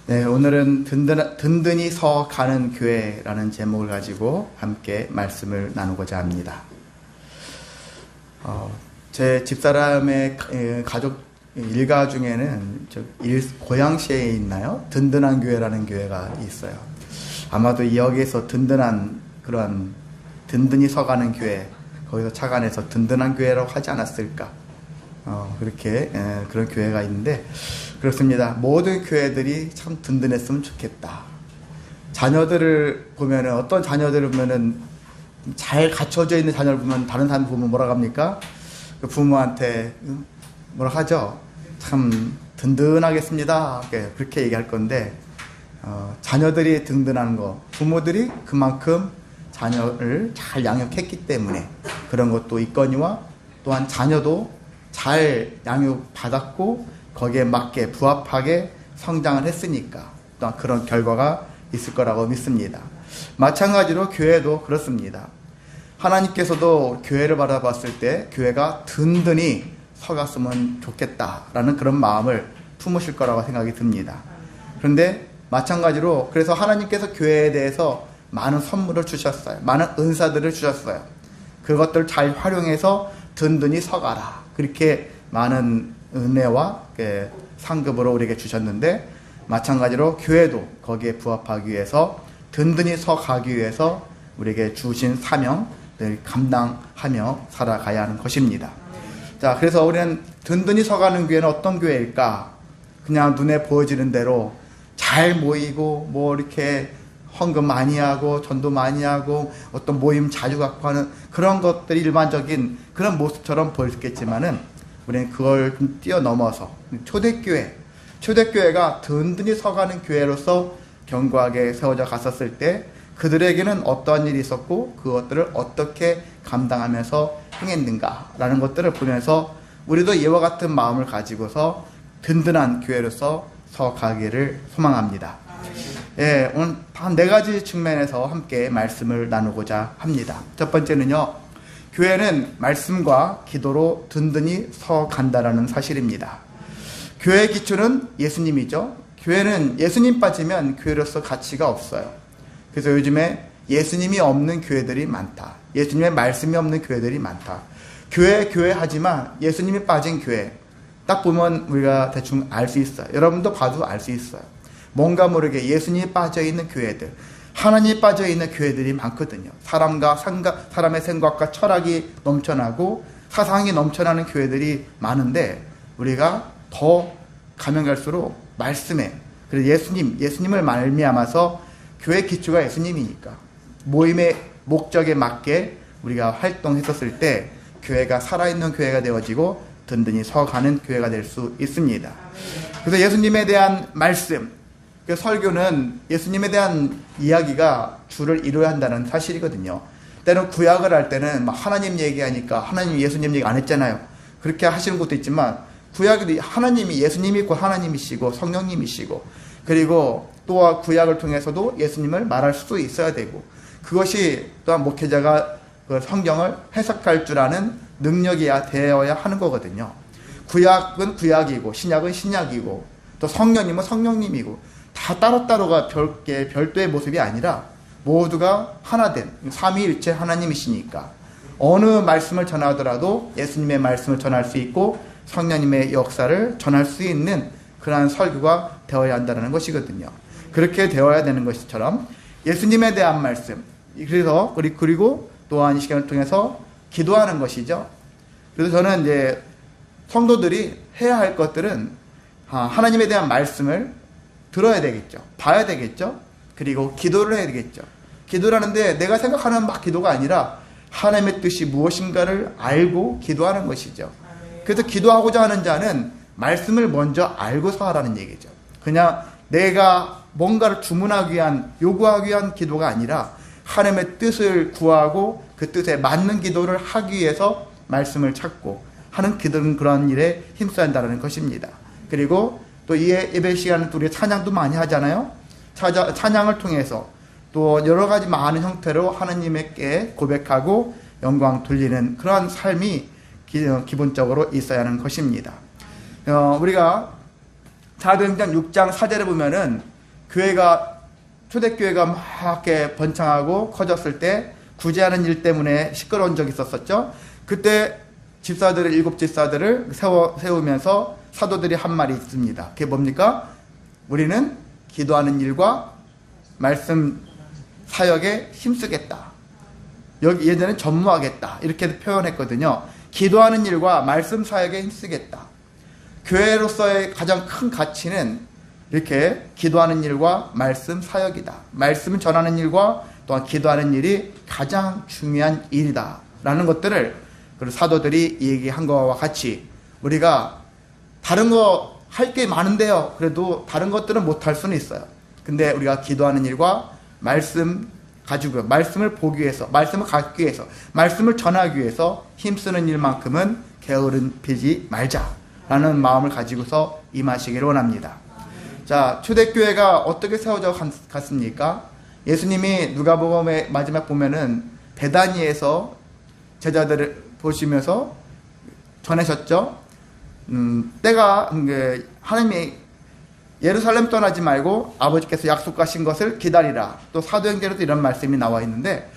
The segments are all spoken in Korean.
네, 오늘은 든든히 서 가는 교회라는 제목을 가지고 함께 말씀을 나누고자 합니다. 제 집사람의 가족 일가 중에는 고양시에 있나요? 든든한 교회라는 교회가 있어요. 아마도 여기에서 든든한 그런 든든히 서가는 교회, 거기서 착안해서 든든한 교회라고 하지 않았을까? 그렇게 그런 교회가 있는데 그렇습니다. 모든 교회들이 참 든든했으면 좋겠다. 자녀들을 보면은 어떤 자녀들을 보면은 잘 갖춰져 있는 자녀를 보면 다른 사람 보면 뭐라고 합니까? 그 부모한테 뭐라고 하죠? 참 든든하겠습니다. 그렇게 얘기할 건데 자녀들이 든든한 거, 부모들이 그만큼 자녀를 잘 양육했기 때문에 그런 것도 있거니와 또한 자녀도 잘 양육받았고 거기에 맞게 부합하게 성장을 했으니까 또한 그런 결과가 있을 거라고 믿습니다. 마찬가지로 교회도 그렇습니다. 하나님께서도 교회를 바라봤을 때 교회가 든든히 서갔으면 좋겠다라는 그런 마음을 품으실 거라고 생각이 듭니다. 그런데 마찬가지로 그래서 하나님께서 교회에 대해서 많은 선물을 주셨어요. 많은 은사들을 주셨어요. 그것들을 잘 활용해서 든든히 서가라. 그렇게 많은 은혜와 상급으로 우리에게 주셨는데 마찬가지로 교회도 거기에 부합하기 위해서 든든히 서가기 위해서 우리에게 주신 사명을 감당하며 살아가야 하는 것입니다. 자, 그래서 우리는 든든히 서가는 교회는 어떤 교회일까? 그냥 눈에 보여지는 대로 잘 모이고 뭐 이렇게 헌금 많이 하고 전도 많이 하고 어떤 모임 자주 갖고 하는 그런 것들이 일반적인 그런 모습처럼 보였겠지만은 우리는 그걸 좀 뛰어넘어서 초대교회가 든든히 서가는 교회로서 견고하게 세워져 갔었을 때 그들에게는 어떠한 일이 있었고 그것들을 어떻게 감당하면서 행했는가라는 것들을 보면서 우리도 이와 같은 마음을 가지고서 든든한 교회로서 서가기를 소망합니다. 예, 오늘 한 4가지 측면에서 함께 말씀을 나누고자 합니다. 첫 번째는요, 교회는 말씀과 기도로 든든히 서 간다라는 사실입니다. 교회의 기초는 예수님이죠. 교회는 예수님 빠지면 교회로서 가치가 없어요. 그래서 요즘에 예수님이 없는 교회들이 많다. 예수님의 말씀이 없는 교회들이 많다. 교회 하지만 예수님이 빠진 교회. 딱 보면 우리가 대충 알 수 있어요. 여러분도 봐도 알 수 있어요. 뭔가 모르게 예수님이 빠져있는 교회들, 하나님이 빠져있는 교회들이 많거든요. 사람의 생각과 철학이 넘쳐나고 사상이 넘쳐나는 교회들이 많은데 우리가 더 가면 갈수록 말씀에, 그래서 예수님을 말미암아서 교회 기초가 예수님이니까 모임의 목적에 맞게 우리가 활동했었을 때 교회가 살아있는 교회가 되어지고 든든히 서가는 교회가 될 수 있습니다. 그래서 예수님에 대한 말씀, 그 설교는 예수님에 대한 이야기가 주를 이루어야 한다는 사실이거든요. 때는 구약을 할 때는 하나님 얘기하니까 하나님 예수님 얘기 안 했잖아요. 그렇게 하시는 것도 있지만 구약이 하나님이 예수님이 곧 하나님이시고 성령님이시고 그리고 또 구약을 통해서도 예수님을 말할 수도 있어야 되고 그것이 또한 목회자가 그 성경을 해석할 줄 아는 능력이 되어야 하는 거거든요. 구약은 구약이고 신약은 신약이고 또 성령님은 성령님이고 다 따로따로가 별도의 모습이 아니라 모두가 하나된 삼위일체 하나님이시니까 어느 말씀을 전하더라도 예수님의 말씀을 전할 수 있고 성령님의 역사를 전할 수 있는 그러한 설교가 되어야 한다는 것이거든요. 그렇게 되어야 되는 것처럼 예수님에 대한 말씀, 그리고 또한 이 시간을 통해서 기도하는 것이죠. 그래서 저는 이제 성도들이 해야 할 것들은 하나님에 대한 말씀을 들어야 되겠죠. 봐야 되겠죠. 그리고 기도를 해야 되겠죠. 기도를 하는데 내가 생각하는 기도가 아니라 하나님의 뜻이 무엇인가를 알고 기도하는 것이죠. 그래서 기도하고자 하는 자는 말씀을 먼저 알고서 하라는 얘기죠. 그냥 내가 뭔가를 주문하기 위한, 요구하기 위한 기도가 아니라 하나님의 뜻을 구하고 그 뜻에 맞는 기도를 하기 위해서 말씀을 찾고 하는 기도는 그런 일에 힘써야 한다는 것입니다. 그리고 또 이 예배 시간은 우리 찬양도 많이 하잖아요. 찬양을 통해서 또 여러 가지 많은 형태로 하나님께 고백하고 영광 돌리는 그러한 삶이 기본적으로 있어야 하는 것입니다. 우리가 사도행전 6장 4절에 보면은 교회가 초대교회가 막 이렇게 번창하고 커졌을 때 구제하는 일 때문에 시끄러운 적이 있었었죠. 그때 집사들을 7집사들을 세우면서 사도들이 한 말이 있습니다. 그게 뭡니까? 우리는 기도하는 일과 말씀 사역에 힘쓰겠다. 여기 예전에 전무하겠다. 이렇게 표현했거든요. 기도하는 일과 말씀 사역에 힘쓰겠다. 교회로서의 가장 큰 가치는 이렇게 기도하는 일과 말씀 사역이다. 말씀을 전하는 일과 또한 기도하는 일이 가장 중요한 일이다. 라는 것들을 사도들이 얘기한 것과 같이 우리가 다른 거 할 게 많은데요. 그래도 다른 것들은 못할 수는 있어요. 근데 우리가 기도하는 일과 말씀 가지고 말씀을 보기 위해서, 말씀을 갖기 위해서, 말씀을 전하기 위해서 힘쓰는 일만큼은 게으름 피지 말자라는 마음을 가지고서 임하시기를 원합니다. 자, 초대교회가 어떻게 세워져 갔습니까? 예수님이 누가복음의 마지막 보면은 베다니에서 제자들을 보시면서 전하셨죠. 때가 하나님이 예루살렘 떠나지 말고 아버지께서 약속하신 것을 기다리라. 또 사도행전에도 이런 말씀이 나와 있는데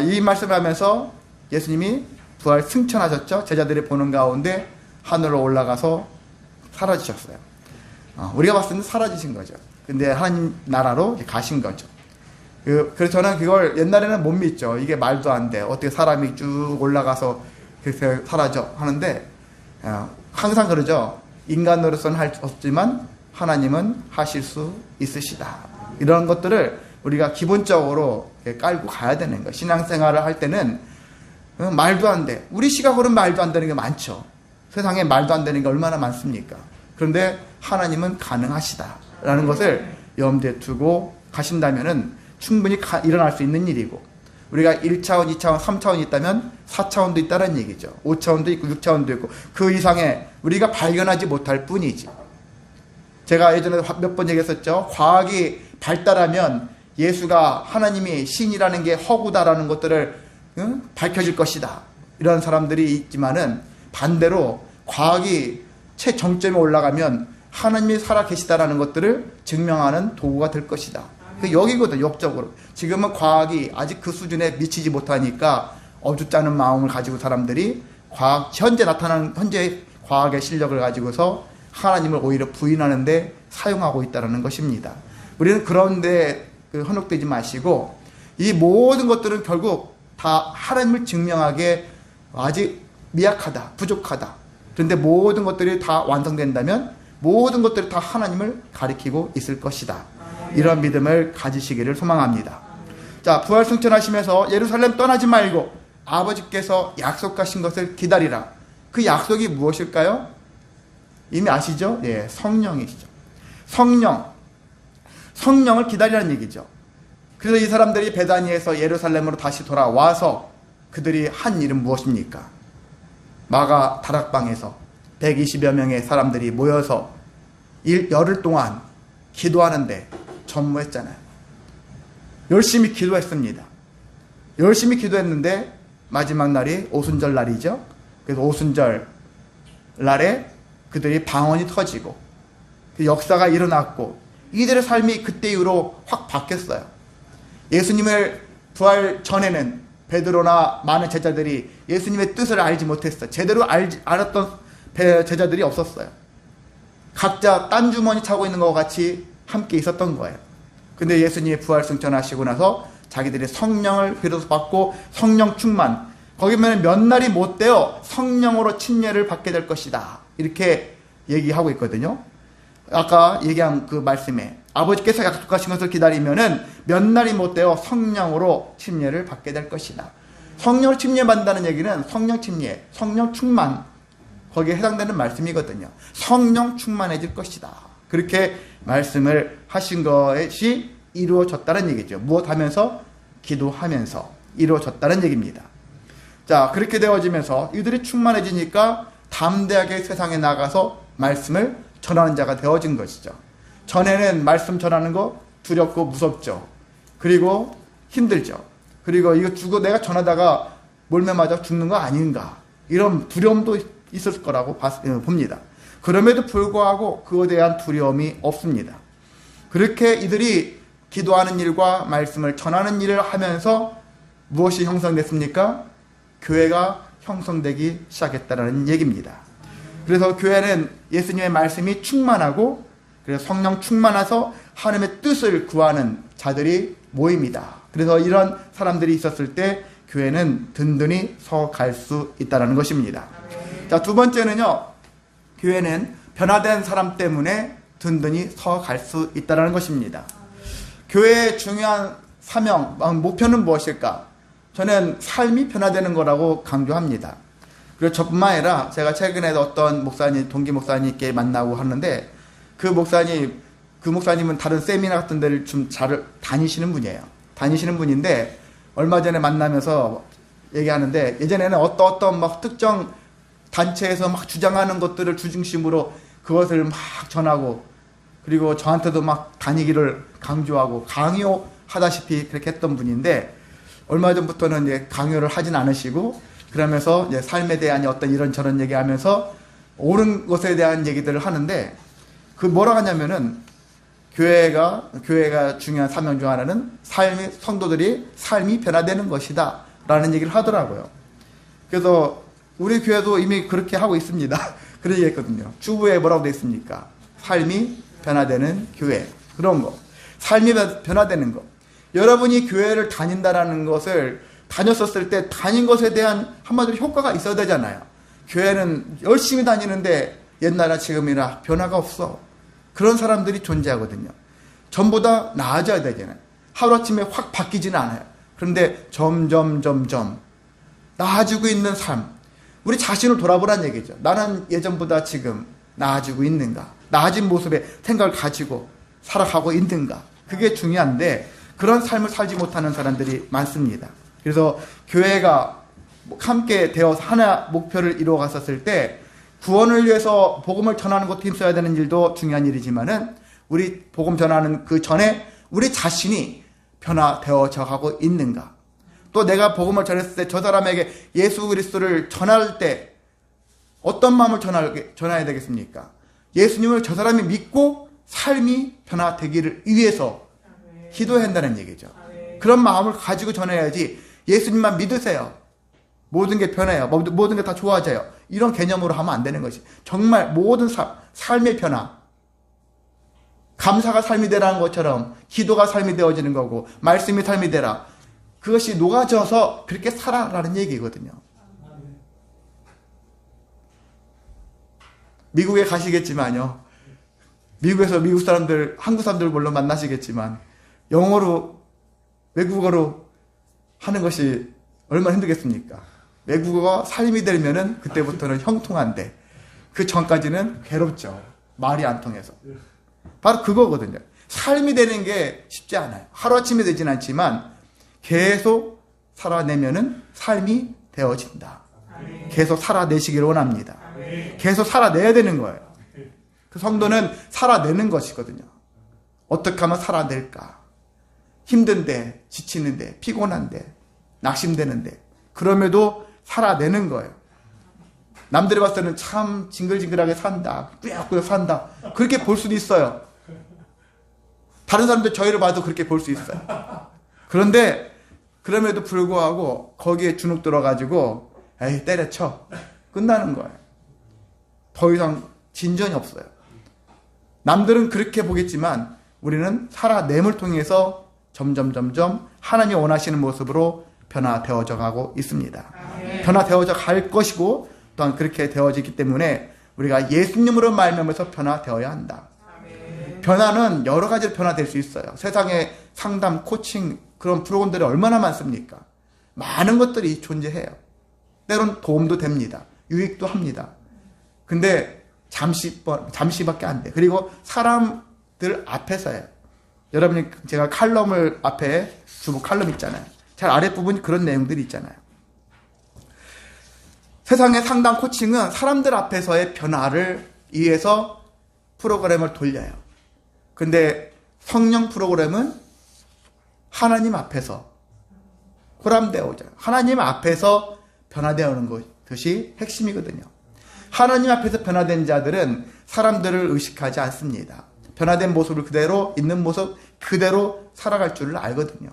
이 말씀을 하면서 예수님이 부활 승천하셨죠. 제자들이 보는 가운데 하늘로 올라가서 사라지셨어요. 우리가 봤을 때는 사라지신 거죠. 근데 하나님 나라로 가신 거죠. 그래서 저는 그걸 옛날에는 못 믿죠. 이게 말도 안 돼. 어떻게 사람이 쭉 올라가서 그렇게 사라져 하는데 항상 그러죠. 인간으로서는 할 수 없지만 하나님은 하실 수 있으시다. 이런 것들을 우리가 기본적으로 깔고 가야 되는 거예요. 신앙생활을 할 때는 말도 안 돼. 우리 시각으로는 말도 안 되는 게 많죠. 세상에 말도 안 되는 게 얼마나 많습니까? 그런데 하나님은 가능하시다라는 것을 염두에 두고 가신다면은 충분히 일어날 수 있는 일이고, 우리가 1차원, 2차원, 3차원이 있다면 4차원도 있다는 얘기죠. 5차원도 있고 6차원도 있고 그 이상의 우리가 발견하지 못할 뿐이지. 제가 예전에 몇 번 얘기했었죠. 과학이 발달하면 예수가 하나님이 신이라는 게 허구다라는 것들을 밝혀질 것이다. 이런 사람들이 있지만은 반대로 과학이 최정점에 올라가면 하나님이 살아계시다라는 것들을 증명하는 도구가 될 것이다. 여기거든, 역적으로. 지금은 과학이 아직 그 수준에 미치지 못하니까 어줍잖은 마음을 가지고 사람들이 현재 나타나는 현재의 과학의 실력을 가지고서 하나님을 오히려 부인하는데 사용하고 있다는 것입니다. 우리는 그런데 현혹되지 마시고 이 모든 것들은 결국 다 하나님을 증명하기에 아직 미약하다, 부족하다. 그런데 모든 것들이 다 완성된다면 모든 것들이 다 하나님을 가리키고 있을 것이다. 이런 믿음을 가지시기를 소망합니다. 자, 부활 승천하시면서 예루살렘 떠나지 말고 아버지께서 약속하신 것을 기다리라. 그 약속이 무엇일까요? 이미 아시죠? 예, 성령이시죠. 성령을 기다리라는 얘기죠. 그래서 이 사람들이 베다니에서 예루살렘으로 다시 돌아와서 그들이 한 일은 무엇입니까? 마가 다락방에서 120여 명의 사람들이 모여서 열흘 동안 기도하는데 전무했잖아요. 열심히 기도했습니다. 열심히 기도했는데 마지막 날이 오순절 날이죠. 그래서 오순절 날에 그들이 방언이 터지고 그 역사가 일어났고 이들의 삶이 그때 이후로 확 바뀌었어요. 예수님을 부활 전에는 베드로나 많은 제자들이 예수님의 뜻을 알지 못했어요. 제대로 알았던 제자들이 없었어요. 각자 딴 주머니 차고 있는 것과 같이 함께 있었던 거예요. 근데 예수님이 부활 승천하시고 나서 자기들이 성령을 비로소 받고 성령 충만, 거기 보면 몇 날이 못 되어 성령으로 침례를 받게 될 것이다. 이렇게 얘기하고 있거든요. 아까 얘기한 그 말씀에 아버지께서 약속하신 것을 기다리면은 몇 날이 못 되어 성령으로 침례를 받게 될 것이다. 성령을 침례받는다는 얘기는 성령 침례, 성령 충만, 거기에 해당되는 말씀이거든요. 성령 충만해질 것이다. 그렇게 말씀을 하신 것이 이루어졌다는 얘기죠. 무엇하면서? 기도하면서 이루어졌다는 얘기입니다. 자, 그렇게 되어지면서 이들이 충만해지니까 담대하게 세상에 나가서 말씀을 전하는 자가 되어진 것이죠. 전에는 말씀 전하는 거 두렵고 무섭죠. 그리고 힘들죠. 그리고 이거 내가 전하다가 몰매 맞아 죽는 거 아닌가, 이런 두려움도 있을 거라고 봅니다. 그럼에도 불구하고 그에 대한 두려움이 없습니다. 그렇게 이들이 기도하는 일과 말씀을 전하는 일을 하면서 무엇이 형성됐습니까? 교회가 형성되기 시작했다는 얘기입니다. 그래서 교회는 예수님의 말씀이 충만하고 그래서 성령 충만해서 하나님의 뜻을 구하는 자들이 모입니다. 그래서 이런 사람들이 있었을 때 교회는 든든히 서 갈 수 있다는 것입니다. 자, 두 번째는요. 교회는 변화된 사람 때문에 든든히 서 갈 수 있다는 것입니다. 교회의 중요한 사명, 목표는 무엇일까? 저는 삶이 변화되는 거라고 강조합니다. 그리고 저뿐만 아니라 제가 최근에 어떤 목사님, 동기 목사님께 만나고 하는데 그 목사님은 다른 세미나 같은 데를 좀 잘 다니시는 분이에요. 다니시는 분인데 얼마 전에 만나면서 얘기하는데 예전에는 어떤 막 특정 단체에서 막 주장하는 것들을 주중심으로 그것을 막 전하고 그리고 저한테도 막 다니기를 강조하고 강요하다시피 그렇게 했던 분인데 얼마 전부터는 이제 강요를 하진 않으시고 그러면서 이제 삶에 대한 어떤 이런저런 얘기하면서 옳은 것에 대한 얘기들을 하는데 그 뭐라고 하냐면은 교회가 중요한 사명 중 하나는 성도들이 삶이 변화되는 것이다 라는 얘기를 하더라고요. 그래서 우리 교회도 이미 그렇게 하고 있습니다. 그런 얘기 했거든요. 주부에 뭐라고 되어 있습니까? 삶이 변화되는 교회. 그런 거. 삶이 변화되는 거. 여러분이 교회를 다닌다라는 것을 다녔었을 때 다닌 것에 대한 한마디로 효과가 있어야 되잖아요. 교회는 열심히 다니는데 옛날이나 지금이나 변화가 없어. 그런 사람들이 존재하거든요. 전보다 나아져야 되잖아요. 하루아침에 확 바뀌지는 않아요. 그런데 점점 나아지고 있는 삶. 우리 자신을 돌아보란 얘기죠. 나는 예전보다 지금 나아지고 있는가? 나아진 모습의 생각을 가지고 살아가고 있는가? 그게 중요한데 그런 삶을 살지 못하는 사람들이 많습니다. 그래서 교회가 함께 되어서 하나 목표를 이루어 갔었을 때 구원을 위해서 복음을 전하는 것도 힘써야 되는 일도 중요한 일이지만은 우리 복음 전하는 그 전에 우리 자신이 변화되어져 가고 있는가? 또 내가 복음을 전했을 때 저 사람에게 예수 그리스도를 전할 때 어떤 마음을 전해야 되겠습니까? 예수님을 저 사람이 믿고 삶이 변화되기를 위해서 기도해야 한다는 얘기죠. 그런 마음을 가지고 전해야지 예수님만 믿으세요. 모든 게 변해요. 모든 게 다 좋아져요. 이런 개념으로 하면 안 되는 것이. 정말 모든 삶의 변화. 감사가 삶이 되라는 것처럼 기도가 삶이 되어지는 거고 말씀이 삶이 되라. 그것이 녹아져서 그렇게 살아라는 얘기거든요. 미국에 가시겠지만요. 미국에서 미국 사람들, 한국 사람들 물론 만나시겠지만 영어로, 외국어로 하는 것이 얼마나 힘들겠습니까? 외국어가 삶이 되면은 그때부터는 형통한데 그 전까지는 괴롭죠. 말이 안 통해서. 바로 그거거든요. 삶이 되는 게 쉽지 않아요. 하루아침에 되진 않지만 계속 살아내면은 삶이 되어진다. 계속 살아내시기를 원합니다. 계속 살아내야 되는 거예요. 그 성도는 살아내는 것이거든요. 어떻게 하면 살아낼까? 힘든데, 지치는데, 피곤한데, 낙심되는데 그럼에도 살아내는 거예요. 남들이 봤을 때는 참 징글징글하게 산다, 꾸역꾸역 산다 그렇게 볼 수도 있어요. 다른 사람들 저희를 봐도 그렇게 볼 수 있어요. 그런데 그럼에도 불구하고 거기에 주눅 들어가지고 에이 때려쳐 끝나는 거예요. 더 이상 진전이 없어요. 남들은 그렇게 보겠지만 우리는 살아냄을 통해서 점점 하나님이 원하시는 모습으로 변화되어져 가고 있습니다. 변화되어져 갈 것이고 또한 그렇게 되어지기 때문에 우리가 예수님으로 말미암아서 변화되어야 한다. 변화는 여러 가지로 변화될 수 있어요. 세상에 상담, 코칭 그런 프로그램들이 얼마나 많습니까? 많은 것들이 존재해요. 때론 도움도 됩니다. 유익도 합니다. 근데 잠시밖에 안 돼. 그리고 사람들 앞에서예요. 여러분이 제가 칼럼을 앞에 주부 칼럼 있잖아요. 잘 아랫부분 그런 내용들이 있잖아요. 세상의 상담 코칭은 사람들 앞에서의 변화를 위해서 프로그램을 돌려요. 근데 성령 프로그램은 하나님 앞에서 호람되어져요. 하나님 앞에서 변화되어오는 것이 핵심이거든요. 하나님 앞에서 변화된 자들은 사람들을 의식하지 않습니다. 변화된 모습을 그대로 있는 모습 그대로 살아갈 줄을 알거든요.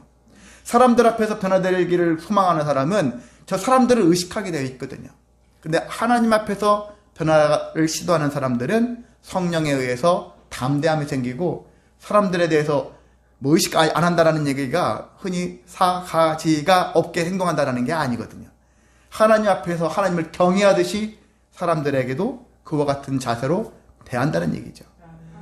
사람들 앞에서 변화되기를 소망하는 사람은 저 사람들을 의식하게 되어 있거든요. 근데 하나님 앞에서 변화를 시도하는 사람들은 성령에 의해서 담대함이 생기고 사람들에 대해서 뭐 의식 안 한다라는 얘기가 흔히 사가지가 없게 행동한다라는 게 아니거든요. 하나님 앞에서 하나님을 경외하듯이 사람들에게도 그와 같은 자세로 대한다는 얘기죠.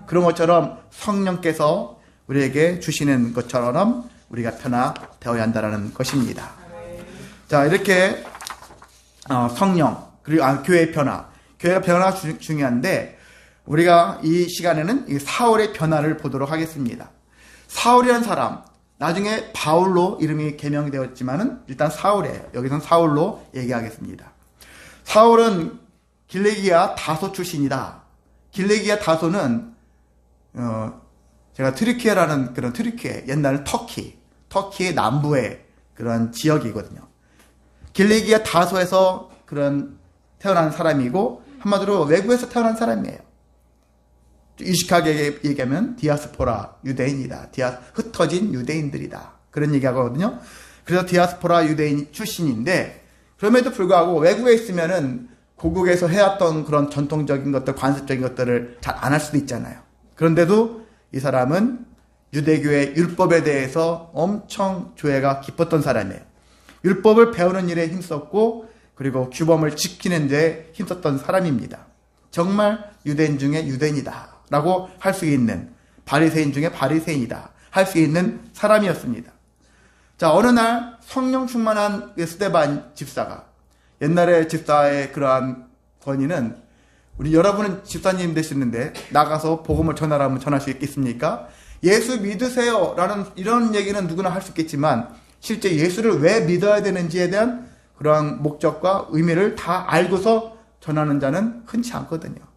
그런 것처럼 성령께서 우리에게 주시는 것처럼 우리가 변화되어야 한다는 것입니다. 자, 이렇게 성령 그리고 교회의 변화, 교회의 변화가 중요한데 우리가 이 시간에는 이 사울의 변화를 보도록 하겠습니다. 사울이라는 사람, 나중에 바울로 이름이 개명이 되었지만은 일단 사울이에요. 여기서는 사울로 얘기하겠습니다. 사울은 길레기아 다소 출신이다. 길레기아 다소는 제가 트리키에라는 그런 트리키에 옛날 터키의 남부의 그런 지역이거든요. 길레기아 다소에서 그런 태어난 사람이고 한마디로 외국에서 태어난 사람이에요. 유식하게 얘기하면 디아스포라 유대인이다. 흩어진 유대인들이다. 그런 얘기하거든요. 그래서 디아스포라 유대인 출신인데 그럼에도 불구하고 외국에 있으면은 고국에서 해왔던 그런 전통적인 것들, 관습적인 것들을 잘 안 할 수도 있잖아요. 그런데도 이 사람은 유대교의 율법에 대해서 엄청 조예가 깊었던 사람이에요. 율법을 배우는 일에 힘썼고 그리고 규범을 지키는 데 힘썼던 사람입니다. 정말 유대인 중에 유대인이다 라고 할 수 있는, 바리새인 중에 바리새인이다 할 수 있는 사람이었습니다. 자, 어느 날 성령 충만한 스데반 집사가, 옛날에 집사의 그러한 권위는, 우리 여러분은 집사님 되시는데 나가서 복음을 전하라면 전할 수 있겠습니까? 예수 믿으세요 라는 이런 얘기는 누구나 할 수 있겠지만 실제 예수를 왜 믿어야 되는지에 대한 그러한 목적과 의미를 다 알고서 전하는 자는 흔치 않거든요.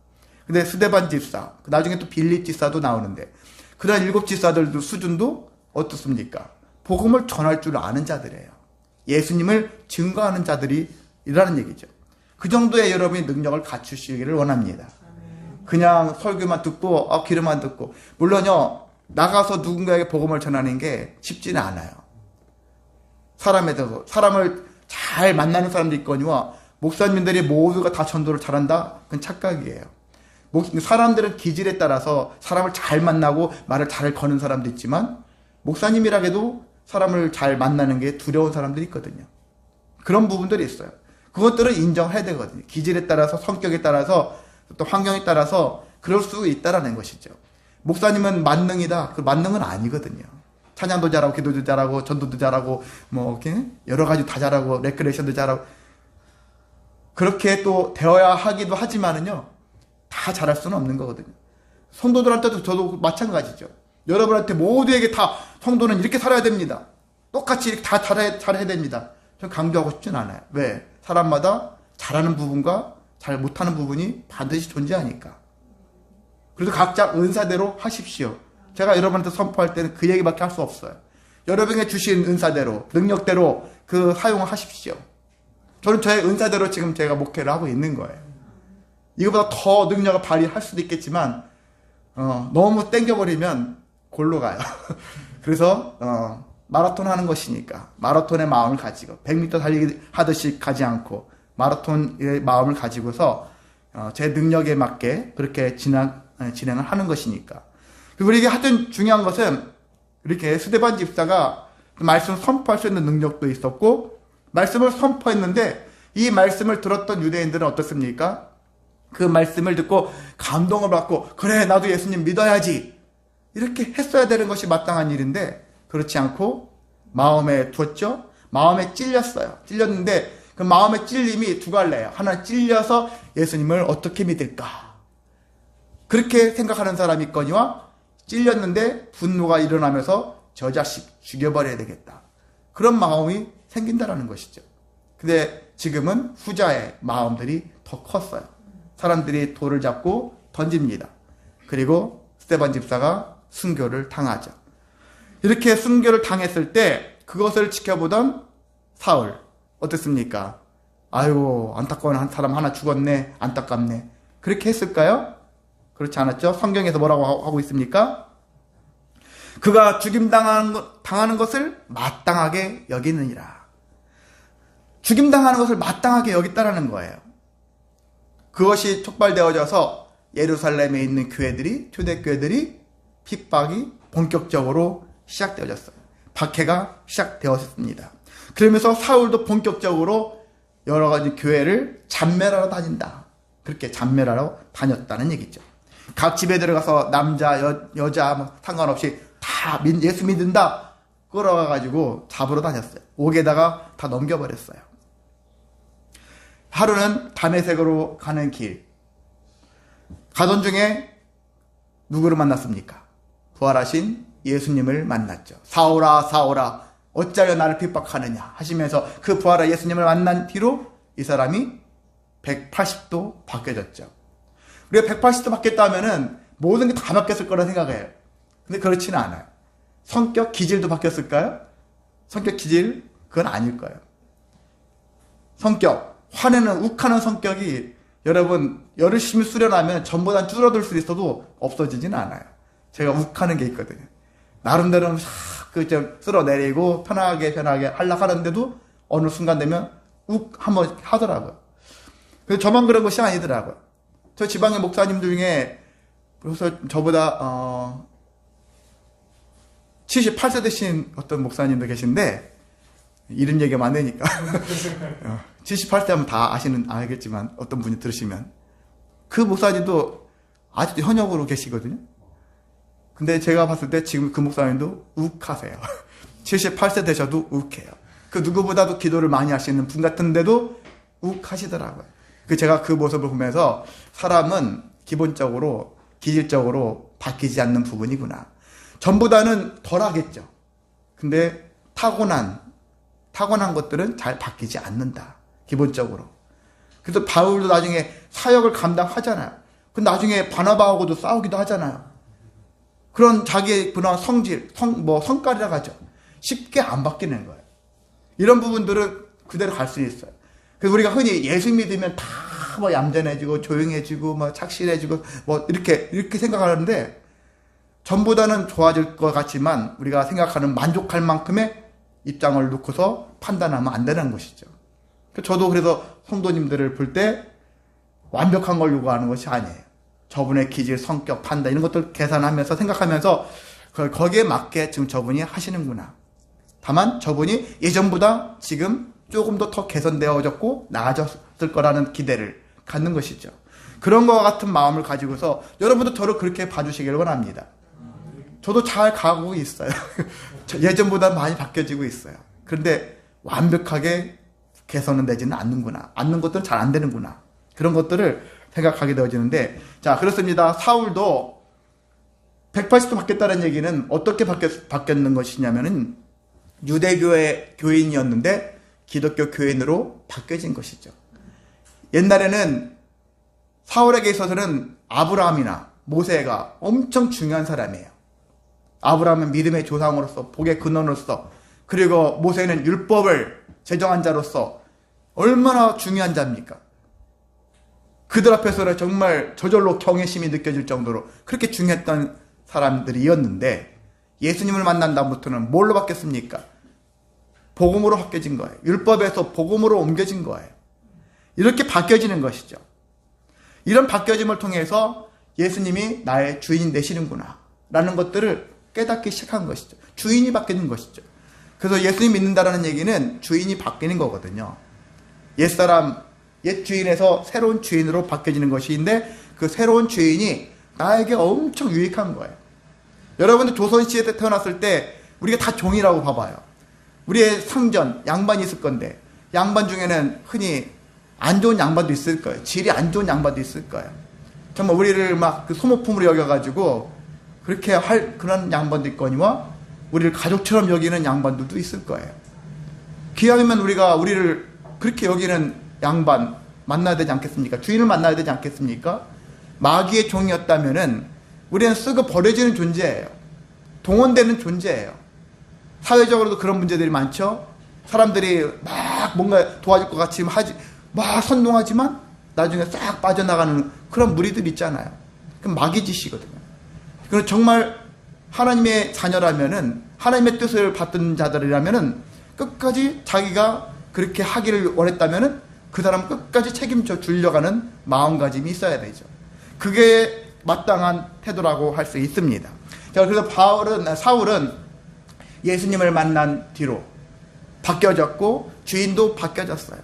근데 스데반 집사, 나중에 또 빌립 집사도 나오는데 그런 7 집사들도 수준도 어떻습니까? 복음을 전할 줄 아는 자들이에요. 예수님을 증거하는 자들이라는 얘기죠. 그 정도의 여러분이 능력을 갖추시기를 원합니다. 그냥 설교만 듣고 기름만 듣고, 물론요 나가서 누군가에게 복음을 전하는 게 쉽지는 않아요. 사람에 대해서 사람을 잘 만나는 사람도 있거니와 목사님들이 모두가 다 전도를 잘한다? 그건 착각이에요. 사람들은 기질에 따라서 사람을 잘 만나고 말을 잘 거는 사람도 있지만 목사님이라도 사람을 잘 만나는 게 두려운 사람들이 있거든요. 그런 부분들이 있어요. 그것들을 인정해야 되거든요. 기질에 따라서, 성격에 따라서, 또 환경에 따라서 그럴 수 있다라는 것이죠. 목사님은 만능이다. 그 만능은 아니거든요. 찬양도 잘하고, 기도도 잘하고, 전도도 잘하고, 뭐 이렇게 여러 가지 다 잘하고, 레크레이션도 잘하고, 그렇게 또 되어야 하기도 하지만은요, 다 잘할 수는 없는 거거든요. 성도들한테도 저도 마찬가지죠. 여러분한테 모두에게 다 성도는 이렇게 살아야 됩니다. 똑같이 이렇게 다 잘해야 됩니다. 전 강조하고 싶진 않아요. 왜? 사람마다 잘하는 부분과 잘 못하는 부분이 반드시 존재하니까. 그래서 각자 은사대로 하십시오. 제가 여러분한테 선포할 때는 그 얘기밖에 할 수 없어요. 여러분에게 주신 은사대로, 능력대로 그 사용을 하십시오. 저는 저의 은사대로 지금 제가 목회를 하고 있는 거예요. 이거보다 더 능력을 발휘할 수도 있겠지만 너무 땡겨버리면 골로 가요. 그래서 마라톤 하는 것이니까 마라톤의 마음을 가지고 100m 달리기 하듯이 가지 않고 마라톤의 마음을 가지고서 제 능력에 맞게 그렇게 진행을 하는 것이니까. 그리고 우리에게 하여튼 중요한 것은 이렇게 스데반 집사가 말씀을 선포할 수 있는 능력도 있었고 말씀을 선포했는데 이 말씀을 들었던 유대인들은 어떻습니까? 그 말씀을 듣고 감동을 받고 그래 나도 예수님 믿어야지 이렇게 했어야 되는 것이 마땅한 일인데 그렇지 않고 마음에 두었죠. 마음에 찔렸어요. 찔렸는데 그 마음의 찔림이 두 갈래예요. 하나 찔려서 예수님을 어떻게 믿을까 그렇게 생각하는 사람이 있거니와 찔렸는데 분노가 일어나면서 저 자식 죽여버려야 되겠다 그런 마음이 생긴다라는 것이죠. 근데 지금은 후자의 마음들이 더 컸어요. 사람들이 돌을 잡고 던집니다. 그리고 스데반 집사가 순교를 당하죠. 이렇게 순교를 당했을 때 그것을 지켜보던 사울 어땠습니까? 아이고 안타까운 한 사람 하나 죽었네 안타깝네 그렇게 했을까요? 그렇지 않았죠? 성경에서 뭐라고 하고 있습니까? 그가 죽임당하는 것을 마땅하게 여기느니라. 죽임당하는 것을 마땅하게 여겼다라는 거예요. 그것이 촉발되어져서 예루살렘에 있는 교회들이, 초대교회들이 핍박이 본격적으로 시작되어졌어요. 박해가 시작되었습니다. 그러면서 사울도 본격적으로 여러 가지 교회를 잡멸하러 다닌다. 그렇게 잡멸하러 다녔다는 얘기죠. 각 집에 들어가서 남자, 여자 상관없이 다 예수 믿는다 끌어가가지고 잡으러 다녔어요. 옥에다가 다 넘겨버렸어요. 하루는 다메섹으로 가는 길. 가던 중에 누구를 만났습니까? 부활하신 예수님을 만났죠. 사울아 사울아 어찌하여 나를 핍박하느냐 하시면서 그 부활한 예수님을 만난 뒤로 이 사람이 180도 바뀌어졌죠. 우리가 180도 바뀌었다 하면은 모든 게 다 바뀌었을 거라 생각해요. 근데 그렇지는 않아요. 성격 기질도 바뀌었을까요? 성격 기질? 그건 아닐 거예요. 성격, 화내는 욱하는 성격이 여러분 열심히 수련하면 전보다 줄어들 수 있어도 없어지지는 않아요. 제가 욱하는 게 있거든요. 나름대로 좀 쓸어내리고 편하게 하려고 하는데도 어느 순간 되면 욱 한번 하더라고요. 그래서 저만 그런 것이 아니더라고요. 저 지방의 목사님들 중에 그래서 저보다 78세 되신 어떤 목사님도 계신데 이름 얘기하면 안 되니까 78세 하면 다 알겠지만 어떤 분이 들으시면 그 목사님도 아직도 현역으로 계시거든요. 근데 제가 봤을 때 지금 그 목사님도 욱하세요. 78세 되셔도 욱해요. 그 누구보다도 기도를 많이 하시는 분 같은데도 욱하시더라고요. 제가 그 모습을 보면서 사람은 기본적으로 기질적으로 바뀌지 않는 부분이구나. 전보다는 덜 하겠죠. 근데 타고난 것들은 잘 바뀌지 않는다. 기본적으로. 그래서 바울도 나중에 사역을 감당하잖아요. 근데 나중에 바나바하고도 싸우기도 하잖아요. 그런 자기의 그런 성질, 성깔이라고 하죠. 쉽게 안 바뀌는 거예요. 이런 부분들은 그대로 갈 수 있어요. 그래서 우리가 흔히 예수 믿으면 다 얌전해지고 조용해지고 착실해지고 이렇게 생각하는데 전보다는 좋아질 것 같지만 우리가 생각하는 만족할 만큼의 입장을 놓고서 판단하면 안 되는 것이죠. 저도 그래서 성도님들을 볼 때 완벽한 걸 요구하는 것이 아니에요. 저분의 기질, 성격, 판단 이런 것들 계산하면서 생각하면서 거기에 맞게 지금 저분이 하시는구나. 다만 저분이 예전보다 지금 조금 더 개선되어졌고 나아졌을 거라는 기대를 갖는 것이죠. 그런 것과 같은 마음을 가지고서 여러분도 저를 그렇게 봐주시길 원합니다. 저도 잘 가고 있어요. 예전보다 많이 바뀌어지고 있어요. 그런데 완벽하게 개선은 되지는 않는 것들은 잘 안 되는구나. 그런 것들을 생각하게 되어지는데, 자, 그렇습니다. 사울도 180도 바뀌었다는 얘기는 어떻게 바뀌었는 것이냐면은 유대교의 교인이었는데 기독교 교인으로 바뀌어진 것이죠. 옛날에는 사울에게 있어서는 아브라함이나 모세가 엄청 중요한 사람이에요. 아브라함은 믿음의 조상으로서 복의 근원으로서 그리고 모세는 율법을 제정한 자로서 얼마나 중요한 자입니까? 그들 앞에서는 정말 저절로 경외심이 느껴질 정도로 그렇게 중요했던 사람들이었는데 예수님을 만난 다음부터는 뭘로 바뀌었습니까? 복음으로 바뀌어진 거예요. 율법에서 복음으로 옮겨진 거예요. 이렇게 바뀌어지는 것이죠. 이런 바뀌어짐을 통해서 예수님이 나의 주인 되시는구나 라는 것들을 깨닫기 시작한 것이죠. 주인이 바뀌는 것이죠. 그래서 예수님 믿는다라는 얘기는 주인이 바뀌는 거거든요. 옛 주인에서 새로운 주인으로 바뀌어지는 것인데 그 새로운 주인이 나에게 엄청 유익한 거예요. 여러분들 조선시대 때 태어났을 때 우리가 다 종이라고 봐봐요. 우리의 상전, 양반이 있을 건데 양반 중에는 흔히 안 좋은 양반도 있을 거예요. 질이 안 좋은 양반도 있을 거예요. 정말 우리를 막 그 소모품으로 여겨가지고 그렇게 할 그런 양반도 있거니와 우리를 가족처럼 여기는 양반들도 있을 거예요. 기왕이면 우리가 우리를 그렇게 여기는 양반 만나야 되지 않겠습니까? 주인을 만나야 되지 않겠습니까? 마귀의 종이었다면은 우리는 쓰고 버려지는 존재예요. 동원되는 존재예요. 사회적으로도 그런 문제들이 많죠. 사람들이 막 뭔가 도와줄 것 같이 막 선동하지만 나중에 싹 빠져나가는 그런 무리들 있잖아요. 그건 마귀 짓이거든요. 그리고 정말 하나님의 자녀라면은, 하나님의 뜻을 받던 자들이라면은 끝까지 자기가 그렇게 하기를 원했다면은 그 사람 끝까지 책임져 주려고 하는 마음가짐이 있어야 되죠. 그게 마땅한 태도라고 할 수 있습니다. 자, 그래서 사울은 예수님을 만난 뒤로 바뀌어졌고 주인도 바뀌어졌어요.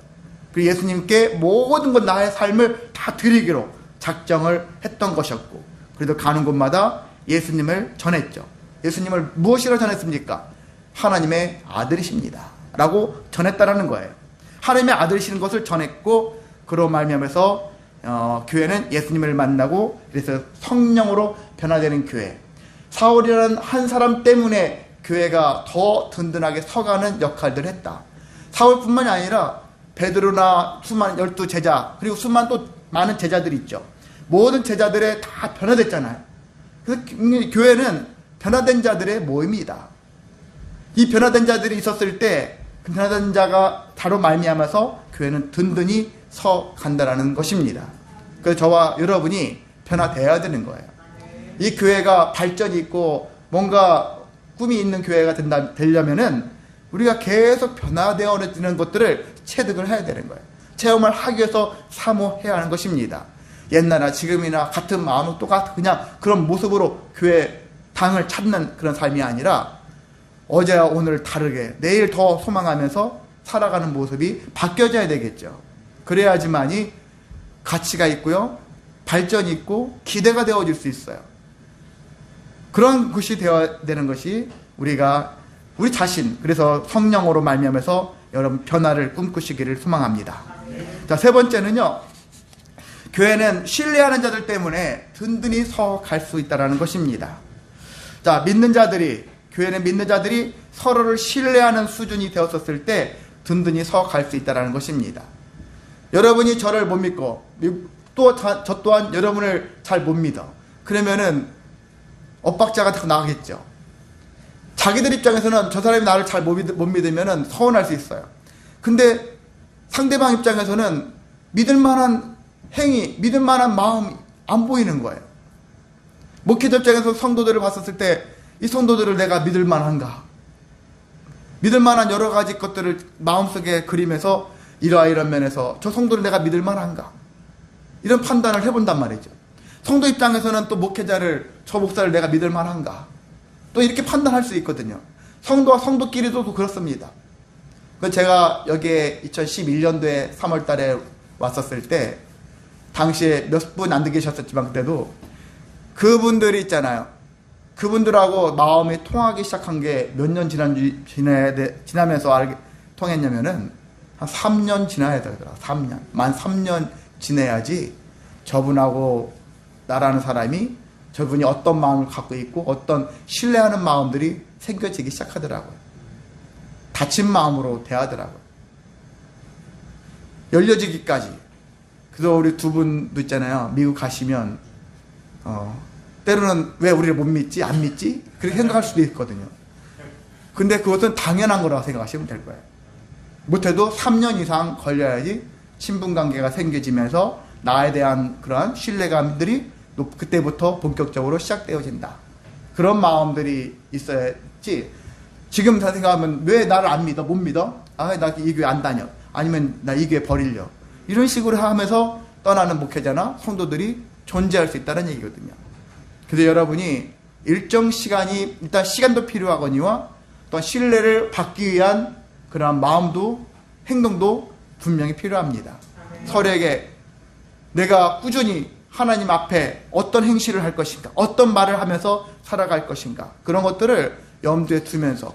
그리고 예수님께 모든 것 나의 삶을 다 드리기로 작정을 했던 것이었고, 그래도 가는 곳마다 예수님을 전했죠. 예수님을 무엇이라 전했습니까? 하나님의 아들이십니다 라고 전했다라는 거예요. 하나님의 아들이시는 것을 전했고, 그로 말미암아서 교회는 예수님을 만나고, 그래서 성령으로 변화되는 교회. 사울이라는 한 사람 때문에 교회가 더 든든하게 서가는 역할들을 했다. 사울뿐만이 아니라 베드로나 수많은 12제자, 그리고 수많은 또 많은 제자들이 있죠. 모든 제자들의 다 변화됐잖아요. 그래서 교회는 변화된 자들의 모임이다. 이 변화된 자들이 있었을 때 그 변화된 자가 다로 말미암아서 교회는 든든히 서 간다라는 것입니다. 그래서 저와 여러분이 변화되어야 되는 거예요. 이 교회가 발전이 있고 뭔가 꿈이 있는 교회가 되려면은 우리가 계속 변화되어지는 것들을 체득을 해야 되는 거예요. 체험을 하기 위해서 사모해야 하는 것입니다. 옛날이나 지금이나 같은 마음은 똑같은 그냥 그런 모습으로 교회 당을 찾는 그런 삶이 아니라 어제와 오늘 다르게 내일 더 소망하면서 살아가는 모습이 바뀌어져야 되겠죠. 그래야지만이 가치가 있고요, 발전이 있고 기대가 되어질 수 있어요. 그런 것이 되어야 되는 것이 우리 자신, 그래서 성령으로 말미암아서 여러분 변화를 꿈꾸시기를 소망합니다. 자, 세 번째는요, 교회는 신뢰하는 자들 때문에 든든히 서 갈 수 있다는 것입니다. 자, 교회는 믿는 자들이 서로를 신뢰하는 수준이 되었을 때 든든히 서 갈 수 있다는 것입니다. 여러분이 저를 못 믿고 또 저 또한 여러분을 잘 못 믿어. 그러면은 엇박자가 더 나가겠죠. 자기들 입장에서는 저 사람이 나를 잘 못 믿으면 서운할 수 있어요. 근데 상대방 입장에서는 믿을 만한 행위, 믿을 만한 마음이 안 보이는 거예요. 목회자 입장에서 성도들을 봤었을 때 이 성도들을 내가 믿을 만한가? 믿을 만한 여러 가지 것들을 마음속에 그리면서 이러이런 면에서 저 성도를 내가 믿을 만한가? 이런 판단을 해본단 말이죠. 성도 입장에서는 또 저 목사를 내가 믿을 만한가? 또 이렇게 판단할 수 있거든요. 성도와 성도끼리도 그렇습니다. 제가 여기에 2011년도에 3월 달에 왔었을 때, 당시에 몇 분 안 계셨었지만 그때도 그분들이 있잖아요. 그분들하고 마음이 통하기 시작한 게 몇 년 지나면서 통했냐면은 한 3년 지나야 되더라. 3년. 만 3년 지내야지 저분하고 나라는 사람이 저분이 어떤 마음을 갖고 있고 어떤 신뢰하는 마음들이 생겨지기 시작하더라고요. 다친 마음으로 대하더라고요. 열려지기까지. 그래서 우리 두 분도 있잖아요. 미국 가시면 때로는 왜 우리를 못 믿지? 안 믿지? 그렇게 생각할 수도 있거든요. 근데 그것은 당연한 거라고 생각하시면 될 거예요. 못해도 3년 이상 걸려야지 친분관계가 생겨지면서 나에 대한 그러한 신뢰감들이 그때부터 본격적으로 시작되어진다. 그런 마음들이 있어야지. 지금 다 생각하면 왜 나를 안 믿어? 못 믿어? 나 이 교회 안 다녀. 아니면 나 이 교회 버리려. 이런 식으로 하면서 떠나는 목회자나 성도들이 존재할 수 있다는 얘기거든요. 그래서 여러분이 일정 시간이, 일단 시간도 필요하거니와 또 신뢰를 받기 위한 그러한 마음도 행동도 분명히 필요합니다. 서로에게 내가 꾸준히 하나님 앞에 어떤 행실을 할 것인가, 어떤 말을 하면서 살아갈 것인가, 그런 것들을 염두에 두면서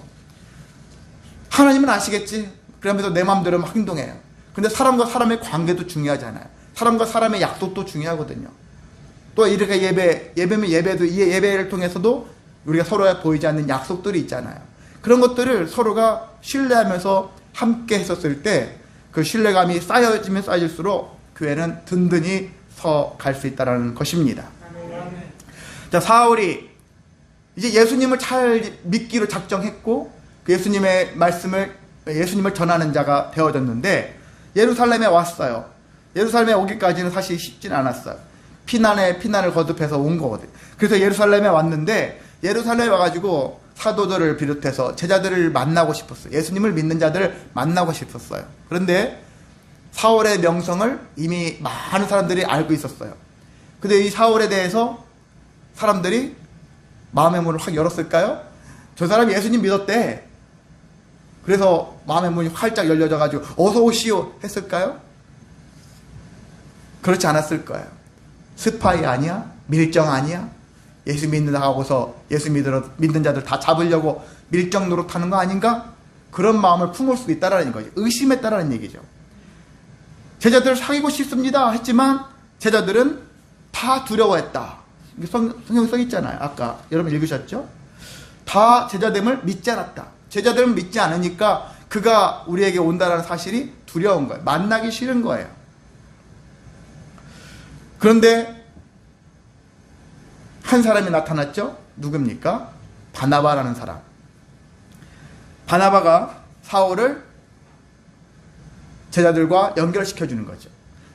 하나님은 아시겠지? 그러면서 내 마음대로 막 행동해요. 근데 사람과 사람의 관계도 중요하잖아요. 사람과 사람의 약속도 중요하거든요. 또 이렇게 예배면 예배도, 이 예배를 통해서도 우리가 서로에 보이지 않는 약속들이 있잖아요. 그런 것들을 서로가 신뢰하면서 함께 했었을 때 그 신뢰감이 쌓여지면 쌓일수록 교회는 든든히 서 갈 수 있다는 것입니다. 자, 사울이 이제 예수님을 잘 믿기로 작정했고 그 예수님을 전하는 자가 되어졌는데 예루살렘에 왔어요. 예루살렘에 오기까지는 사실 쉽진 않았어요. 피난에 피난을 거듭해서 온 거거든요. 그래서 예루살렘에 왔는데 예루살렘에 와가지고 사도들을 비롯해서 제자들을 만나고 싶었어요. 예수님을 믿는 자들을 만나고 싶었어요. 그런데 사울의 명성을 이미 많은 사람들이 알고 있었어요. 근데 이 사울에 대해서 사람들이 마음의 문을 확 열었을까요? 저 사람이 예수님 믿었대. 그래서 마음의 문이 활짝 열려져가지고 어서 오시오 했을까요? 그렇지 않았을 거예요. 스파이 아니야? 밀정 아니야? 예수 믿는다 하고서 예수 믿는 자들 다 잡으려고 밀정 노릇하는 거 아닌가? 그런 마음을 품을 수도 있다라는 거죠. 의심했다라는 얘기죠. 제자들을 사귀고 싶습니다 했지만 제자들은 다 두려워했다. 성경 써 있잖아요. 아까 여러분 읽으셨죠? 다 제자됨을 믿지 않았다. 제자됨을 믿지 않으니까 그가 우리에게 온다는 사실이 두려운 거예요. 만나기 싫은 거예요. 그런데 한 사람이 나타났죠? 누굽니까? 바나바라는 사람. 바나바가 사울을 제자들과 연결시켜주는 거죠.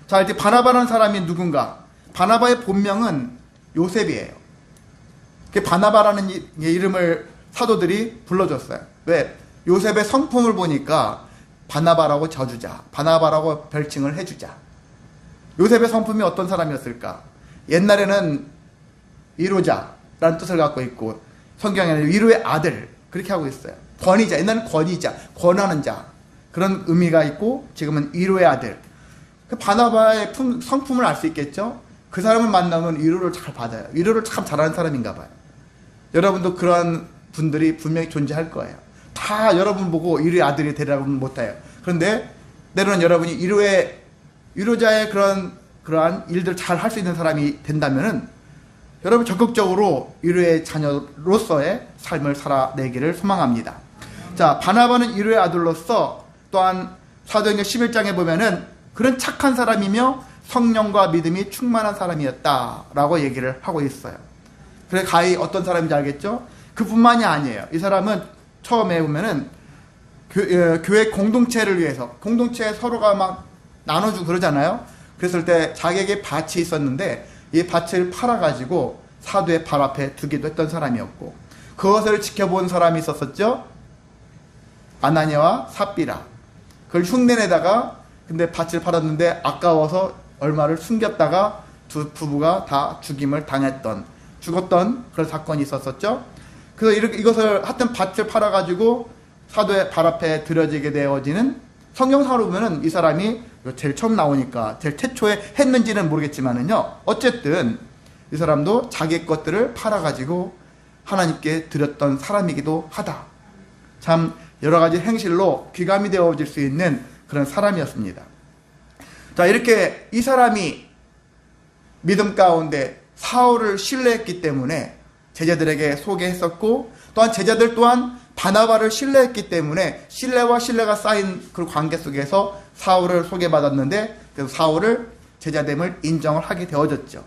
자, 이제 바나바라는 사람이 누군가? 바나바의 본명은 요셉이에요. 바나바라는 이름을 사도들이 불러줬어요. 왜? 요셉의 성품을 보니까 바나바라고 져주자. 바나바라고 별칭을 해주자. 요셉의 성품이 어떤 사람이었을까? 옛날에는 위로자라는 뜻을 갖고 있고 성경에는 위로의 아들 그렇게 하고 있어요. 권위자, 옛날에는 권위자, 권하는 자 그런 의미가 있고 지금은 위로의 아들. 그 바나바의 성품을 알 수 있겠죠? 그 사람을 만나면 위로를 잘 받아요. 위로를 참 잘하는 사람인가 봐요. 여러분도 그런 분들이 분명히 존재할 거예요. 다 여러분 보고 위로의 아들이 되라고는 못해요. 그런데 때로는 여러분이 위로자의 그러한 일들을 잘 할 수 있는 사람이 된다면은 여러분 적극적으로 위로의 자녀로서의 삶을 살아내기를 소망합니다. 자, 바나바는 위로의 아들로서 또한 사도행전 11장에 보면은 그런 착한 사람이며 성령과 믿음이 충만한 사람이었다라고 얘기를 하고 있어요. 그래 가히 어떤 사람인지 알겠죠? 그뿐만이 아니에요. 이 사람은 처음에 보면은 교회 공동체를 위해서 공동체 서로가 막 나눠주고 그러잖아요. 그랬을 때 자기에게 밭이 있었는데 이 밭을 팔아가지고 사도의 발 앞에 두기도 했던 사람이었고 그것을 지켜본 사람이 있었었죠. 아나니아와 삽비라. 그걸 흉내내다가 근데 밭을 팔았는데 아까워서 얼마를 숨겼다가 두 부부가 다 죽었던 그런 사건이 있었었죠. 그래서 이것을 하여튼 밭을 팔아가지고 사도의 발 앞에 들여지게 되어지는 성경상으로 보면은 이 사람이 제일 처음 나오니까 제일 최초에 했는지는 모르겠지만은요. 어쨌든 이 사람도 자기 것들을 팔아가지고 하나님께 드렸던 사람이기도 하다. 참 여러 가지 행실로 귀감이 되어질 수 있는 그런 사람이었습니다. 자, 이렇게 이 사람이 믿음 가운데 사울을 신뢰했기 때문에 제자들에게 소개했었고 또한 제자들 또한 바나바를 신뢰했기 때문에 신뢰와 신뢰가 쌓인 그 관계 속에서 사울을 소개받았는데 그래서 사울을 제자됨을 인정을 하게 되어졌죠.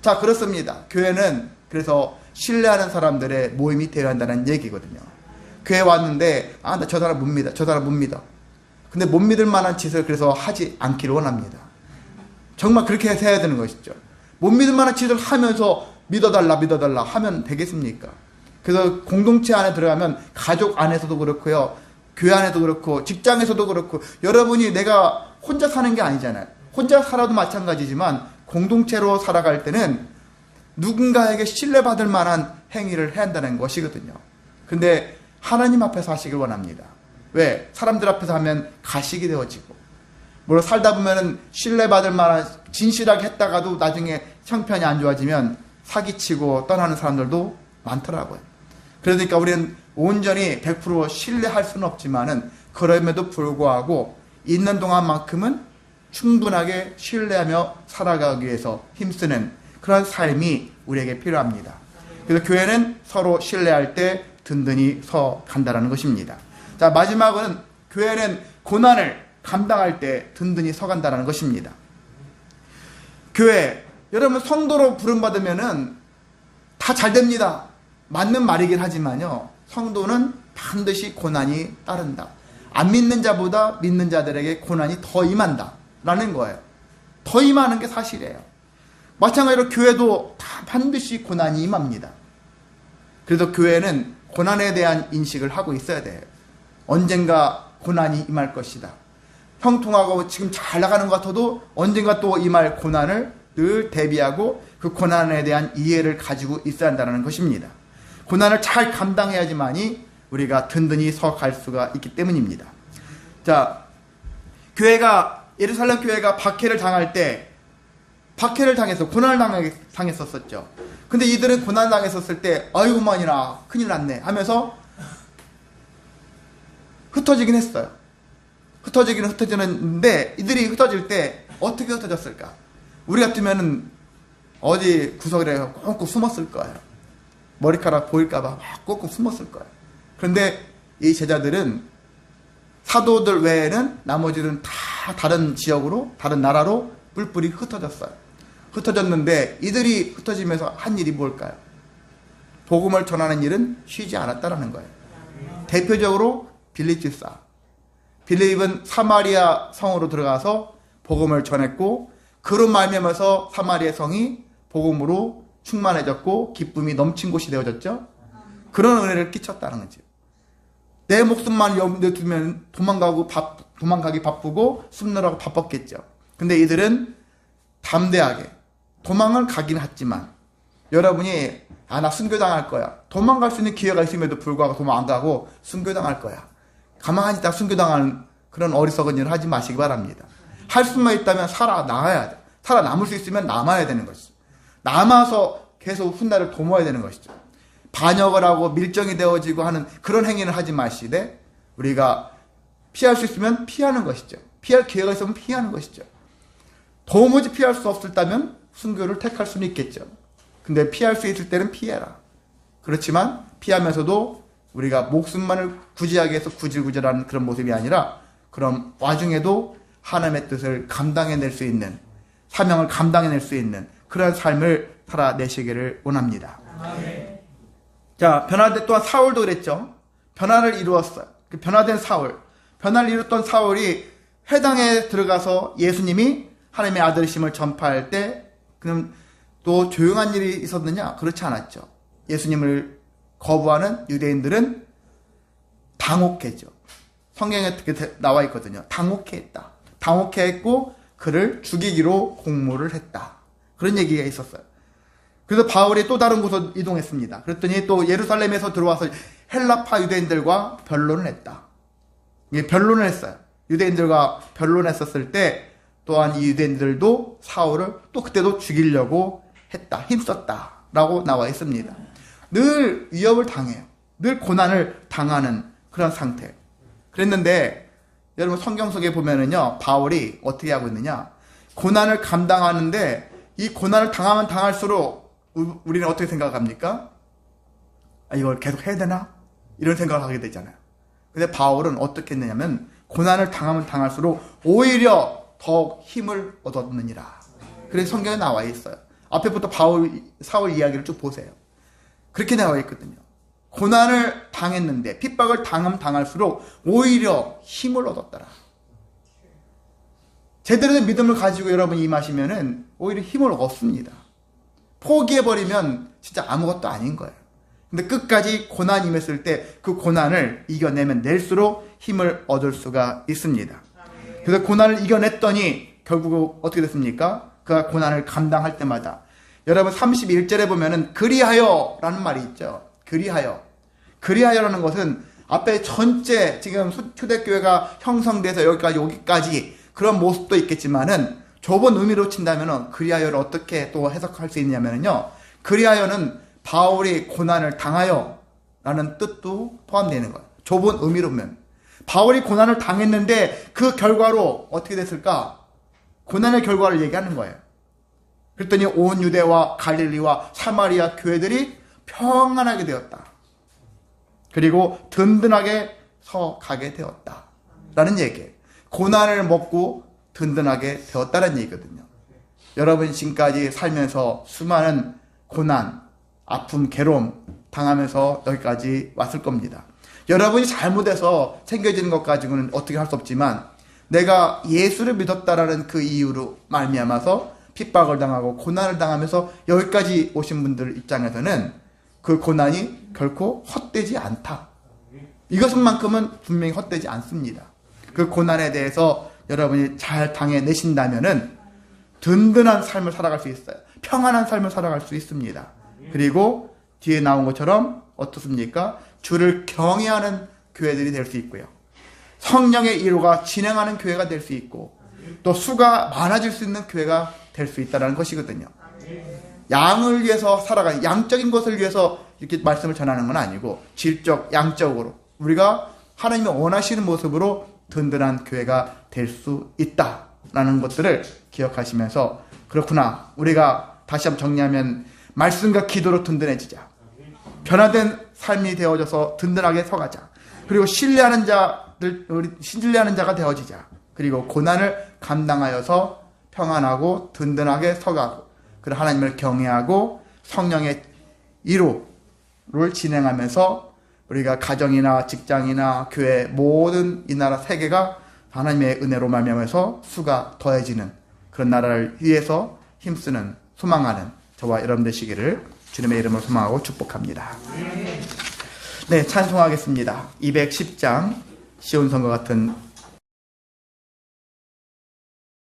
자, 그렇습니다. 교회는 그래서 신뢰하는 사람들의 모임이 되어야 한다는 얘기거든요. 교회 왔는데 나 저 사람 못 믿어. 저 사람 못 믿어. 근데 못 믿을 만한 짓을 그래서 하지 않기를 원합니다. 정말 그렇게 해야 되는 것이죠. 못 믿을 만한 짓을 하면서 믿어달라 하면 되겠습니까? 그래서 공동체 안에 들어가면 가족 안에서도 그렇고요. 교회 안에도 그렇고 직장에서도 그렇고 여러분이 내가 혼자 사는 게 아니잖아요. 혼자 살아도 마찬가지지만 공동체로 살아갈 때는 누군가에게 신뢰받을 만한 행위를 해야 한다는 것이거든요. 근데 하나님 앞에서 하시길 원합니다. 왜? 사람들 앞에서 하면 가식이 되어지고 물론 살다 보면은 신뢰받을 만한 진실하게 했다가도 나중에 형편이 안 좋아지면 사기치고 떠나는 사람들도 많더라고요. 그러니까 우리는 온전히 100% 신뢰할 수는 없지만은 그럼에도 불구하고 있는 동안만큼은 충분하게 신뢰하며 살아가기 위해서 힘쓰는 그런 삶이 우리에게 필요합니다. 그래서 교회는 서로 신뢰할 때 든든히 서 간다는 것입니다. 자, 마지막은 교회는 고난을 감당할 때 든든히 서 간다는 것입니다. 교회, 여러분 성도로 부름받으면은 다 잘 됩니다. 맞는 말이긴 하지만요. 성도는 반드시 고난이 따른다. 안 믿는 자보다 믿는 자들에게 고난이 더 임한다. 라는 거예요. 더 임하는 게 사실이에요. 마찬가지로 교회도 다 반드시 고난이 임합니다. 그래서 교회는 고난에 대한 인식을 하고 있어야 돼요. 언젠가 고난이 임할 것이다. 형통하고 지금 잘 나가는 것 같아도 언젠가 또 임할 고난을 늘 대비하고 그 고난에 대한 이해를 가지고 있어야 한다는 것입니다. 고난을 잘 감당해야지만이 우리가 든든히 서 갈 수가 있기 때문입니다. 자, 예루살렘 교회가 박해를 당할 때 박해를 당해서 고난을 당했었죠. 근데 이들은 고난 당했었을 때 아이고만이나 큰일 났네 하면서 흩어지긴 했어요. 흩어지기는 흩어지는데 이들이 흩어질 때 어떻게 흩어졌을까? 우리 같으면은 어디 구석에 꽁꽁 숨었을 거예요. 머리카락 보일까봐 막 꽁꽁 숨었을 거예요. 그런데 이 제자들은 사도들 외에는 나머지는 다 다른 지역으로, 다른 나라로 뿔뿔이 흩어졌어요. 흩어졌는데 이들이 흩어지면서 한 일이 뭘까요? 복음을 전하는 일은 쉬지 않았다라는 거예요. 대표적으로 빌립집사. 빌립은 사마리아 성으로 들어가서 복음을 전했고 그로 말미암아서 사마리아 성이 복음으로 충만해졌고 기쁨이 넘친 곳이 되어졌죠. 그런 은혜를 끼쳤다는 거죠. 내 목숨만 염두에 두면 도망가기 바쁘고 숨느라고 바빴겠죠. 근데 이들은 담대하게 도망을 가긴 했지만 여러분이 나 순교당할 거야. 도망갈 수 있는 기회가 있음에도 불구하고 도망 안 가고 순교당할 거야. 가만히 있다가 순교당하는 그런 어리석은 일을 하지 마시기 바랍니다. 할 수만 있다면 살아남아야 돼. 살아남을 수 있으면 남아야 되는 것이죠. 남아서 계속 훗날을 도모해야 되는 것이죠. 반역을 하고 밀정이 되어지고 하는 그런 행위는 하지 마시되 우리가 피할 수 있으면 피하는 것이죠. 피할 기회가 있으면 피하는 것이죠. 도무지 피할 수 없었다면 순교를 택할 수는 있겠죠. 근데 피할 수 있을 때는 피해라. 그렇지만 피하면서도 우리가 목숨만을 구제하기 위해서 구질구질하는 그런 모습이 아니라 그런 와중에도 하나님의 뜻을 감당해낼 수 있는, 사명을 감당해낼 수 있는 그런 삶을 살아내시기를 원합니다. 자, 또한 사울도 그랬죠. 변화를 이루었어요. 그 변화된 사울, 변화를 이뤘던 사울이 회당에 들어가서 예수님이 하나님의 아들이심을 전파할 때 그럼 또 조용한 일이 있었느냐? 그렇지 않았죠. 예수님을 거부하는 유대인들은 당혹했죠. 성경에 나와 있거든요. 당혹했다. 당혹했고 그를 죽이기로 공모를 했다. 그런 얘기가 있었어요. 그래서 바울이 또 다른 곳으로 이동했습니다. 그랬더니 또 예루살렘에서 들어와서 헬라파 유대인들과 변론을 했다. 변론을 했어요. 유대인들과 변론했었을 때 또한 이 유대인들도 사울을 또 그때도 죽이려고 했다. 힘썼다라고 나와 있습니다. 늘 위협을 당해요. 늘 고난을 당하는 그런 상태. 그랬는데 여러분 성경 속에 보면은요, 바울이 어떻게 하고 있느냐? 고난을 감당하는데 이 고난을 당하면 당할수록 우리는 어떻게 생각합니까? 이걸 계속 해야 되나? 이런 생각을 하게 되잖아요. 근데 바울은 어떻게 했느냐면 고난을 당하면 당할수록 오히려 더욱 힘을 얻었느니라. 그래서 성경에 나와 있어요. 앞에부터 사울 이야기를 쭉 보세요. 그렇게 나와 있거든요. 고난을 당했는데 핍박을 당할수록 오히려 힘을 얻었더라. 제대로 된 믿음을 가지고 여러분이 임하시면은 오히려 힘을 얻습니다. 포기해버리면 진짜 아무것도 아닌 거예요. 근데 끝까지 고난이 임했을 때 그 고난을 이겨내면 낼수록 힘을 얻을 수가 있습니다. 그래서 고난을 이겨냈더니 결국 어떻게 됐습니까? 그가 고난을 감당할 때마다 여러분 31절에 보면은 그리하여 라는 말이 있죠. 그리하여라는 것은 앞에 전체 지금 초대교회가 형성돼서 여기까지 그런 모습도 있겠지만은 좁은 의미로 친다면은 그리하여를 어떻게 또 해석할 수 있냐면요. 그리하여는 바울이 고난을 당하여 라는 뜻도 포함되는 거예요. 좁은 의미로면. 바울이 고난을 당했는데 그 결과로 어떻게 됐을까? 고난의 결과를 얘기하는 거예요. 그랬더니 온 유대와 갈릴리와 사마리아 교회들이 평안하게 되었다. 그리고 든든하게 서 가게 되었다. 라는 얘기예요. 고난을 먹고 든든하게 되었다는 얘기거든요. 여러분 지금까지 살면서 수많은 고난, 아픔, 괴로움 당하면서 여기까지 왔을 겁니다. 여러분이 잘못해서 챙겨지는 것 가지고는 어떻게 할 수 없지만 내가 예수를 믿었다라는 그 이유로 말미암아서 핍박을 당하고 고난을 당하면서 여기까지 오신 분들 입장에서는 그 고난이 결코 헛되지 않다. 이것만큼은 분명히 헛되지 않습니다. 그 고난에 대해서 여러분이 잘 당해내신다면은 든든한 삶을 살아갈 수 있어요. 평안한 삶을 살아갈 수 있습니다. 그리고 뒤에 나온 것처럼 어떻습니까? 주를 경외하는 교회들이 될 수 있고요. 성령의 일호가 진행하는 교회가 될 수 있고 또 수가 많아질 수 있는 교회가 될 수 있다는 것이거든요. 양을 위해서 살아가는 양적인 것을 위해서 이렇게 말씀을 전하는 건 아니고 질적, 양적으로 우리가 하나님이 원하시는 모습으로 든든한 교회가 될 수 있다라는 것들을 기억하시면서 그렇구나. 우리가 다시 한번 정리하면 말씀과 기도로 든든해지자. 변화된 삶이 되어져서 든든하게 서가자. 그리고 신뢰하는 자가 되어지자. 그리고 고난을 감당하여서 평안하고 든든하게 서가고 그리고 하나님을 경외하고 성령의 일호를 진행하면서 우리가 가정이나 직장이나 교회 모든 이 나라 세계가 하나님의 은혜로 말미암아서 수가 더해지는 그런 나라를 위해서 힘쓰는 소망하는 저와 여러분 되시기를 주님의 이름으로 소망하고 축복합니다. 네, 찬송하겠습니다. 210장 시온성과 같은